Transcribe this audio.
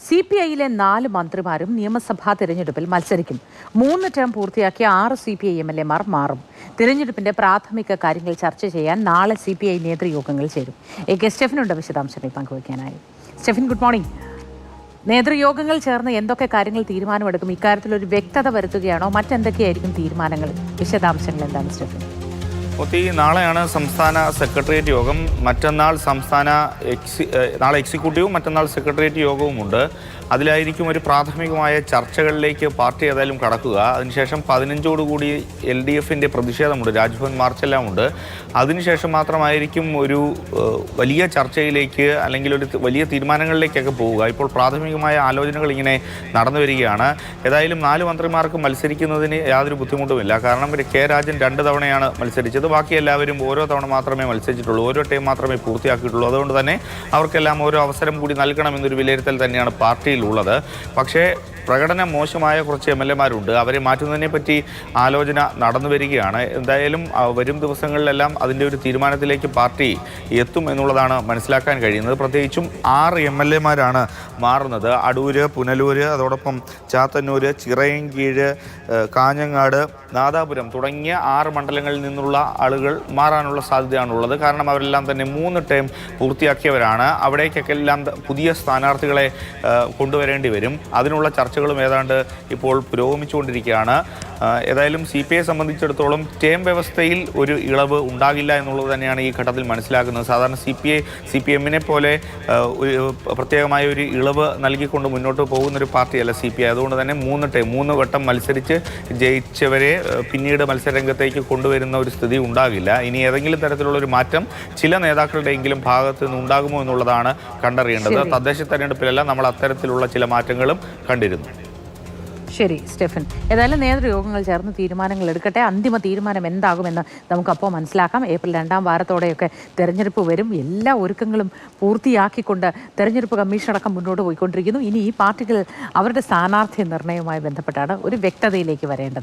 CPIയിലെ 4 മന്ത്രിമാരും നിയമസഭാ തിരഞ്ഞെടുപ്പിൽ മത്സരിക്കും. 3 ടേം പൂർത്തിയാക്കിയ 6 CPI MLAമാർ മാറും. തിരഞ്ഞെടുപ്പിന്റെ പ്രാഥമിക കാര്യങ്ങൾ ചർച്ച ചെയ്യാൻ നാളെ CPI നേതൃയോഗങ്ങൾ ചേരും. AK സ്റ്റെഫിനുണ്ട് വിശദാംശങ്ങൾ പങ്കുവയ്ക്കാനായി. Stephen, good morning. നേതൃയോഗങ്ങൾ ചേർന്ന് എന്തൊക്കെ കാര്യങ്ങൾ തീരുമാനമെടുക്കും? ഇക്കാര്യത്തിൽ ഒരു വ്യക്തത വരുത്തുകയാണോ? മറ്റെന്തൊക്കെയായിരിക്കും തീരുമാനങ്ങൾ? വിശദാംശങ്ങൾ എന്താണ് സ്റ്റെഫിൻ? നാളെയാണ് സംസ്ഥാന സെക്രട്ടേറിയറ്റ് യോഗം. മറ്റന്നാൾ നാളെ എക്സിക്യൂട്ടീവും മറ്റന്നാൾ സെക്രട്ടേറിയറ്റ് യോഗവുമുണ്ട്. അതിലായിരിക്കും ഒരു ചർച്ചകളിലേക്ക് പാർട്ടി ഏതായാലും കടക്കുക. അതിനുശേഷം 15ഓടുകൂടി LDFിൻ്റെ പ്രതിഷേധമുണ്ട്, രാജ്ഭവൻ മാർച്ചെല്ലാം ഉണ്ട്. അതിനുശേഷം മാത്രമായിരിക്കും ഒരു വലിയ ചർച്ചയിലേക്ക് അല്ലെങ്കിൽ ഒരു വലിയ തീരുമാനങ്ങളിലേക്കൊക്കെ പോവുക. ഇപ്പോൾ പ്രാഥമികമായ ആലോചനകൾ ഇങ്ങനെ നടന്നു വരികയാണ്. ഏതായാലും 4 മന്ത്രിമാർക്ക് മത്സരിക്കുന്നതിന് യാതൊരു ബുദ്ധിമുട്ടുമില്ല. കാരണം K രാജൻ 2 തവണയാണ് മത്സരിച്ചത്. ബാക്കി എല്ലാവരും ഓരോ തവണ മാത്രമേ മത്സരിച്ചിട്ടുള്ളൂ, ഓരോ ടൈം മാത്രമേ പൂർത്തിയാക്കിയിട്ടുള്ളൂ. അതുകൊണ്ട് തന്നെ അവർക്കെല്ലാം ഓരോ അവസരം കൂടി നൽകണമെന്നൊരു വിലയിരുത്തൽ തന്നെയാണ് പാർട്ടിയിലുള്ളത്. പക്ഷേ പ്രകടനം മോശമായ കുറച്ച് MLAമാരുണ്ട്. അവരെ മാറ്റുന്നതിനെ പറ്റി ആലോചന നടന്നു വരികയാണ്. എന്തായാലും വരും ദിവസങ്ങളിലെല്ലാം അതിൻ്റെ ഒരു തീരുമാനത്തിലേക്ക് പാർട്ടി എത്തും എന്നുള്ളതാണ് മനസ്സിലാക്കാൻ കഴിയുന്നത്. പ്രത്യേകിച്ചും 6 MLAമാരാണ് മാറുന്നത്. അടൂര്, പുനലൂര്, അതോടൊപ്പം ചാത്തന്നൂര്, ചിറയൻകീഴ്, കാഞ്ഞങ്ങാട്, നാദാപുരം തുടങ്ങിയ 6 മണ്ഡലങ്ങളിൽ നിന്നുള്ള ആളുകൾ മാറാനുള്ള സാധ്യതയാണുള്ളത്. കാരണം അവരെല്ലാം തന്നെ 3 ടേം പൂർത്തിയാക്കിയവരാണ്. അവിടേക്കൊക്കെല്ലാം പുതിയ സ്ഥാനാർത്ഥികളെ കൊണ്ടുവരേണ്ടി വരും. അതിനുള്ള ചർച്ചകളും ഏതാണ്ട് ഇപ്പോൾ പുരോഗമിച്ചുകൊണ്ടിരിക്കുകയാണ്. ഏതായാലും CPI സംബന്ധിച്ചിടത്തോളം ടേം വ്യവസ്ഥയിൽ ഒരു ഇളവ് ഉണ്ടാകില്ല എന്നുള്ളത് തന്നെയാണ് ഈ ഘട്ടത്തിൽ മനസ്സിലാക്കുന്നത്. സാധാരണ CPMനെ പോലെ പ്രത്യേകമായ ഒരു ഇളവ് നൽകിക്കൊണ്ട് മുന്നോട്ട് പോകുന്നൊരു പാർട്ടിയല്ല CPI. അതുകൊണ്ട് തന്നെ 3 വട്ടം മത്സരിച്ച് ജയിച്ചവരെ പിന്നീട് മത്സരരംഗത്തേക്ക് കൊണ്ടുവരുന്ന ഒരു സ്ഥിതി ഉണ്ടാകില്ല. ഇനി ഏതെങ്കിലും തരത്തിലുള്ളൊരു മാറ്റം ചില നേതാക്കളുടെയെങ്കിലും ഭാഗത്ത് നിന്ന് ഉണ്ടാകുമോ എന്നുള്ളതാണ് കണ്ടറിയേണ്ടത്. തദ്ദേശ തെരഞ്ഞെടുപ്പിലെല്ലാം നമ്മൾ അത്തരത്തിലുള്ള ചില മാറ്റങ്ങളും കണ്ടിരുന്നു. ശരി സ്റ്റെഫൻ, ഏതായാലും നേതൃയോഗങ്ങൾ ചേർന്ന് തീരുമാനങ്ങൾ എടുക്കട്ടെ. അന്തിമ തീരുമാനം എന്താകുമെന്ന് നമുക്കപ്പോൾ മനസ്സിലാക്കാം. ഏപ്രിൽ 2ാം വാരത്തോടെയൊക്കെ തെരഞ്ഞെടുപ്പ് വരും. എല്ലാ ഒരുക്കങ്ങളും പൂർത്തിയാക്കിക്കൊണ്ട് തെരഞ്ഞെടുപ്പ് കമ്മീഷൻ അടക്കം മുന്നോട്ട് പോയിക്കൊണ്ടിരിക്കുന്നു. ഇനി ഈ പാർട്ടികൾ അവരുടെ സ്ഥാനാർത്ഥി നിർണയവുമായി ബന്ധപ്പെട്ടാണ് ഒരു വ്യക്തതയിലേക്ക് വരേണ്ടത്.